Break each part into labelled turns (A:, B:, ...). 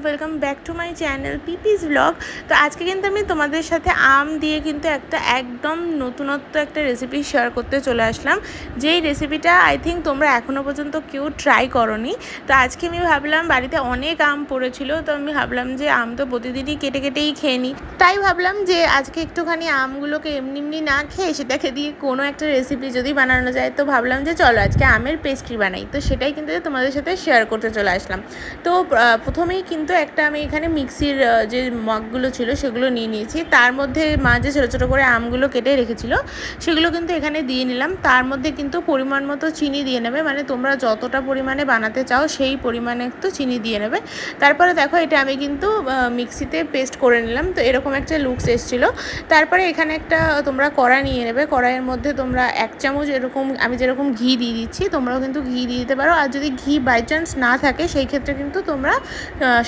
A: Welcome back to my channel पीपीज vlog. तो आज के क्योंकि मैं तुम्हारे साथे आम दिए क्योंकि एकदम नतूनत्व एक रेसिपि शेयर करते चले आसलाम जे रेसिपिटा आई थिंक तुम्हारा एखोनो पर्यन्त क्यों ट्राई करोनी। तो आज के भाबलाम बाड़ीते अनेक आम पड़ेछिलो, तो आमी भाबलाम जे आम तो प्रतिदिनই केटे केटेই খেয়ে নিই, তাই ভাবলাম যে আজকে একটুখানি আমগুলোকে এমনি এমনি না খেয়ে সেটাকে দিয়ে কোনো একটা রেসিপি যদি বানানো যায়, তো ভাবলাম যে চলো আজকে আমের পেস্ট্রি বানাই। তো সেটাই কিন্তু তোমাদের সাথে শেয়ার করতে চলে আসলাম। তো প্রথমেই কিন্তু একটা আমি এখানে মিক্সির যে মগগুলো ছিল সেগুলো নিয়ে নিয়েছি, তার মধ্যে মা যে ছোটো ছোটো করে আমগুলো কেটে রেখেছিল সেগুলো কিন্তু এখানে দিয়ে নিলাম। তার মধ্যে কিন্তু পরিমাণ মতো চিনি দিয়ে নেবে, মানে তোমরা যতটা পরিমাণে বানাতে চাও সেই পরিমাণে একটু চিনি দিয়ে নেবে। তারপরে দেখো এটা আমি কিন্তু মিক্সিতে পেস্ট করে নিলাম। তো এরকম একটা লুকস এসেছিলো। তারপরে এখানে একটা তোমরা কড়া নিয়ে নেবে, কড়াইয়ের মধ্যে তোমরা 1 চামচ এরকম আমি যেরকম ঘি দিয়ে দিচ্ছি তোমরাও কিন্তু ঘি দিয়ে দিতে পারো, আর যদি ঘি বাই চান্স না থাকে সেই ক্ষেত্রে কিন্তু তোমরা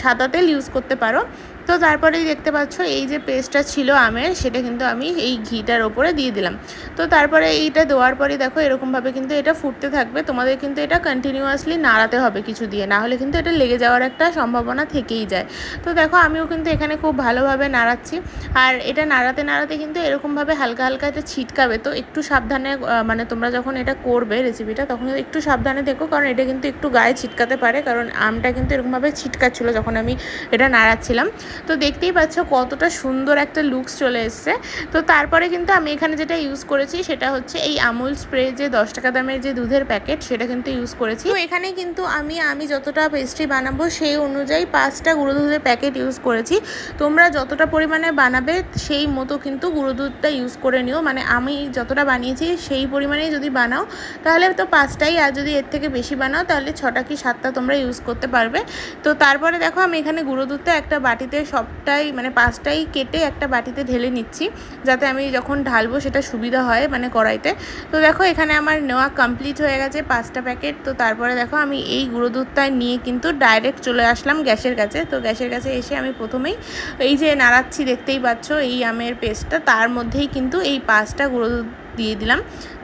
A: সাদা তেল ইউজ করতে পারো। তো তারপরেই দেখতে পাচ্ছ এই যে পেস্টটা ছিল আমের সেটা কিন্তু আমি এই ঘিটার ওপরে দিয়ে দিলাম। তো তারপরে এইটা দেওয়ার পরে দেখো এরকমভাবে কিন্তু এটা ফুটতে থাকবে, তোমাদের কিন্তু এটা কন্টিনিউয়াসলি নাড়াতে হবে কিছু দিয়ে, না হলে কিন্তু এটা লেগে যাওয়ার একটা সম্ভাবনা থেকেই যায়। তো দেখো আমিও কিন্তু এখানে খুব ভালোভাবে নাড়াচ্ছি, আর এটা নাড়াতে নাড়াতে কিন্তু এরকমভাবে হালকা হালকা এটা ছিটকাবে। তো একটু সাবধানে মানে তোমরা যখন এটা করবে রেসিপিটা তখন একটু সাবধানে দেখো, কারণ এটা কিন্তু একটু গায়ে ছিটকাতে পারে, কারণ আমটা কিন্তু এরকমভাবে ছিটকাচ্ছিলো যখন আমি এটা নাড়াচ্ছিলাম। তো দেখতেই পাচ্ছ কতটা সুন্দর একটা লুকস চলে এসছে। তো তারপরে কিন্তু আমি এখানে যেটা ইউজ করেছি সেটা হচ্ছে এই আমুল স্প্রে যে 10 টাকা দামের যে দুধের প্যাকেট সেটা কিন্তু ইউজ করেছি। তো এখানে কিন্তু আমি যতটা পেস্ট্রি বানাবো সেই অনুযায়ী 5টা গুঁড়ো দুধের প্যাকেট ইউজ করেছি। তোমরা যতটা পরিমাণে বানাবে সেই মতো কিন্তু গুঁড়ো দুধটা ইউজ করে নিও, মানে আমি যতটা বানিয়েছি সেই পরিমাণেই যদি বানাও তাহলে তো 5টাই, আর যদি এর থেকে বেশি বানাও তাহলে 6টা কি 7টা তোমরা ইউজ করতে পারবে। তো তারপরে দেখো আমি এখানে গুঁড়ো দুধটা একটা বাটিতে সবটাই মানে 5টাই কেটে একটা বাটিতে ঢেলে নিচ্ছি, যাতে আমি যখন ঢালবো সেটা সুবিধা হয় মানে কড়াইতে। তো দেখো এখানে আমার নেওয়া কমপ্লিট হয়ে গেছে 5টা প্যাকেট। তো তারপরে দেখো আমি এই গুঁড়ো দুধটা নিয়ে কিন্তু ডাইরেক্ট চলে আসলাম গ্যাসের কাছে। তো গ্যাসের কাছে এসে আমি প্রথমেই এই যে নাড়াচ্ছি দেখতেই পাচ্ছ এই আমের পেস্টটা, তার মধ্যেই কিন্তু এই 5টা গুঁড়ো দুধ দিয়ে দিলাম।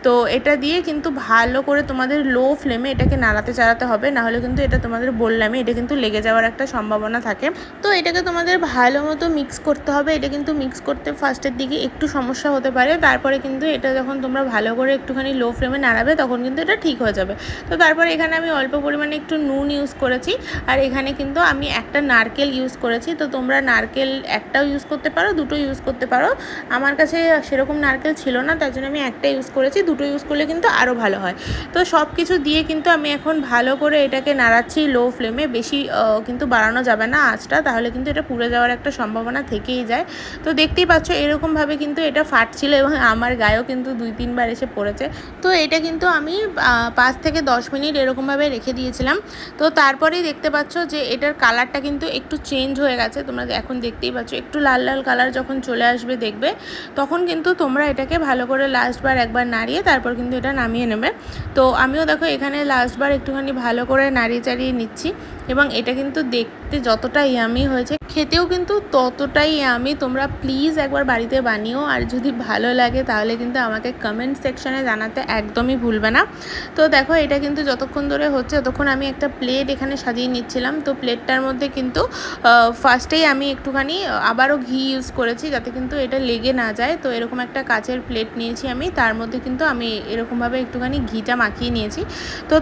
A: তো এটা দিয়ে কিন্তু ভালো করে তোমাদের লো ফ্লেমে এটাকে নাড়াতে চাড়াতে হবে, না হলে কিন্তু এটা তোমাদের বললামই এটা কিন্তু লেগে যাওয়ার একটা সম্ভাবনা থাকে। তো এটাকে তোমাদের ভালো মতো মিক্স করতে হবে। এটা কিন্তু মিক্স করতে ফার্স্টের দিকে একটু সমস্যা হতে পারে, তারপরে কিন্তু এটা যখন তোমরা ভালো করে একটুখানি লো ফ্লেমে নাড়াবে তখন কিন্তু এটা ঠিক হয়ে যাবে। তো তারপরে এখানে আমি অল্প পরিমাণে একটু নুন ইউজ করেছি, আর এখানে কিন্তু আমি একটা নারকেল ইউজ করেছি। তো তোমরা নারকেল একটাও ইউজ করতে পারো, দুটো ইউজ করতে পারো। আমার কাছে সেরকম নারকেল ছিল না, তার জন্য আমি একটা ইউজ করেছি, দুটো ইউজ করলে কিন্তু আরও ভালো হয়। তো সব কিছু দিয়ে কিন্তু আমি এখন ভালো করে এটাকে নাড়াচ্ছি লো ফ্লেমে, বেশি কিন্তু বাড়ানো যাবে না আঁচটা, তাহলে কিন্তু এটা পুড়ে যাওয়ার একটা সম্ভাবনা থেকেই যায়। তো দেখতেই পাচ্ছ এরকমভাবে কিন্তু এটা ফাটছিল এবং আমার গায়েও কিন্তু 2-3 বার এসে পড়েছে। তো এটা কিন্তু আমি 5 থেকে 10 মিনিট এরকমভাবে রেখে দিয়েছিলাম। তো তারপরেই দেখতে পাচ্ছ যে এটার কালারটা কিন্তু একটু চেঞ্জ হয়ে গেছে, তোমরা এখন দেখতেই পাচ্ছ একটু লাল লাল কালার যখন চলে আসবে দেখবে, তখন কিন্তু তোমরা এটাকে ভালো করে লাস্টবার একবার নাড়িয়ে তারপর কিন্তু এটা নামিয়ে নেবে। তো আমিও দেখো এখানে লাস্টবার একটুখানি ভালো করে নাড়িয়ে চাড়িয়ে নিচ্ছি, এবং এটা কিন্তু দেখতে যতটা ইয়ামি হয়েছে খেতেও কিন্তু ততটাই ইয়ামি। তোমরা প্লিজ একবার বাড়িতে বানিও, আর যদি ভালো লাগে তাহলে কিন্তু আমাকে কমেন্ট সেকশানে জানাতে একদমই ভুলবে না। তো দেখো এটা কিন্তু যতক্ষণ ধরে হচ্ছে ততক্ষণ আমি একটা প্লেট এখানে সাজিয়ে নিচ্ছিলাম। তো প্লেটটার মধ্যে কিন্তু ফার্স্টেই আমি একটুখানি আবারও ঘি ইউজ করেছি যাতে কিন্তু এটা লেগে না যায়। তো এরকম একটা কাচের প্লেট নিয়েছি আমি, তার মধ্যে কিন্তু আমি এরকমভাবে একটুখানি ঘিটা মাখিয়ে নিয়েছি। তো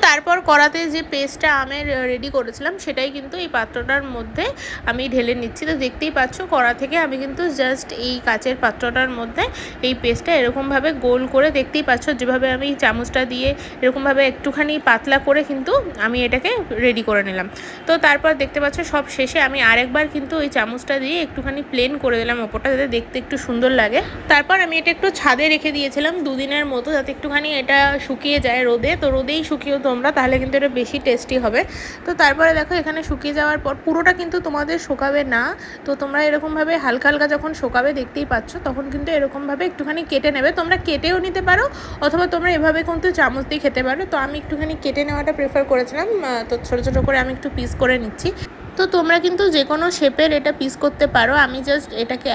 A: তারপর কড়াতে যে পেস্টটা আমের রেডি করেছিলাম সেটাই কিন্তু এই পাত্রটার মধ্যে আমি ঢেলে নিচ্ছি। তো দেখতেই পাচ্ছ কড়া থেকে আমি কিন্তু জাস্ট এই কাচের পাত্রটার মধ্যে এই পেস্টটা এরকমভাবে গোল করে, দেখতেই পাচ্ছ যেভাবে আমি চামচটা দিয়ে এরকমভাবে একটুখানি পাতলা করে কিন্তু আমি এটাকে রেডি করে নিলাম। তো তারপর দেখতে পাচ্ছ সব শেষে আমি আরেকবার কিন্তু ওই চামচটা দিয়ে একটুখানি প্লেন করে দিলাম ওপরটা, যাতে দেখতে একটু সুন্দর লাগে। তারপর আমি এটা একটু ছাদে রেখে দিয়েছিলাম 2 দিনের মতো, যাতে একটুখানি এটা শুকিয়ে যায় রোদে। তো রোদেই শুকিয়েও তোমরা, তাহলে কিন্তু এটা বেশি টেস্টি হবে। তো তারপরে দেখো এখানে শুকিয়ে যাওয়ার পর পুরোটা কিন্তু তোমাদের শোকাবে না। তো তোমরা এরকমভাবে হালকা হালকা যখন শোকাবে, দেখতেই পাচ্ছ, তখন কিন্তু এরকমভাবে একটুখানি কেটে নেবে। তোমরা কেটেও নিতে পারো অথবা তোমরা এভাবে কিন্তু চামচ দিয়ে খেতে পারো। তো আমি একটুখানি কেটে নেওয়াটা প্রেফার করেছিলাম। তো ছোটো ছোটো করে আমি একটু পিস করে নিচ্ছি। তো তোমরা কিন্তু যে কোনো শেপের এটা পিস করতে পারো। আমি জাস্ট এটাকে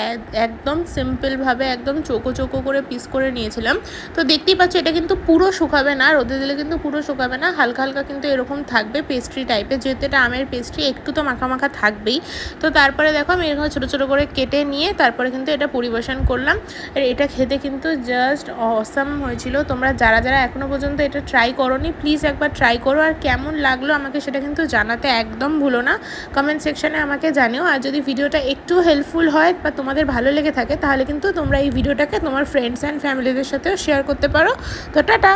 A: একদম সিম্পলভাবে একদম চৌকো চৌকো করে পিস করে নিয়েছিলাম। তো দেখতেই পাচ্ছ এটা কিন্তু পুরো শুকাবে না, রোদে দিলে কিন্তু পুরো শুকাবে না, হালকা হালকা কিন্তু এরকম থাকবে পেস্ট্রি টাইপের। যেহেতু এটা আমের পেস্ট্রি, একটু তো মাখা মাখা থাকবেই। তো তারপরে দেখো আমি এরকম ছোটো ছোটো করে কেটে নিয়ে তারপরে কিন্তু এটা পরিবেশন করলাম। আর এটা খেতে কিন্তু জাস্ট অসাম হয়েছিল। তোমরা যারা যারা এখনও পর্যন্ত এটা ট্রাই করোনি, প্লিজ একবার ট্রাই করো। আর কেমন লাগলো আমাকে সেটা কিন্তু জানাতে একদম ভুলো না, কমেন্ট সেকশানে আমাকে জানিও। আর যদি ভিডিওটা একটু হেল্পফুল হয় বা তোমাদের ভালো লেগে থাকে, তাহলে কিন্তু তোমরা এই ভিডিওটাকে তোমার ফ্রেন্ডস অ্যান্ড ফ্যামিলিদের সাথেও শেয়ার করতে পারো। তো টাটা।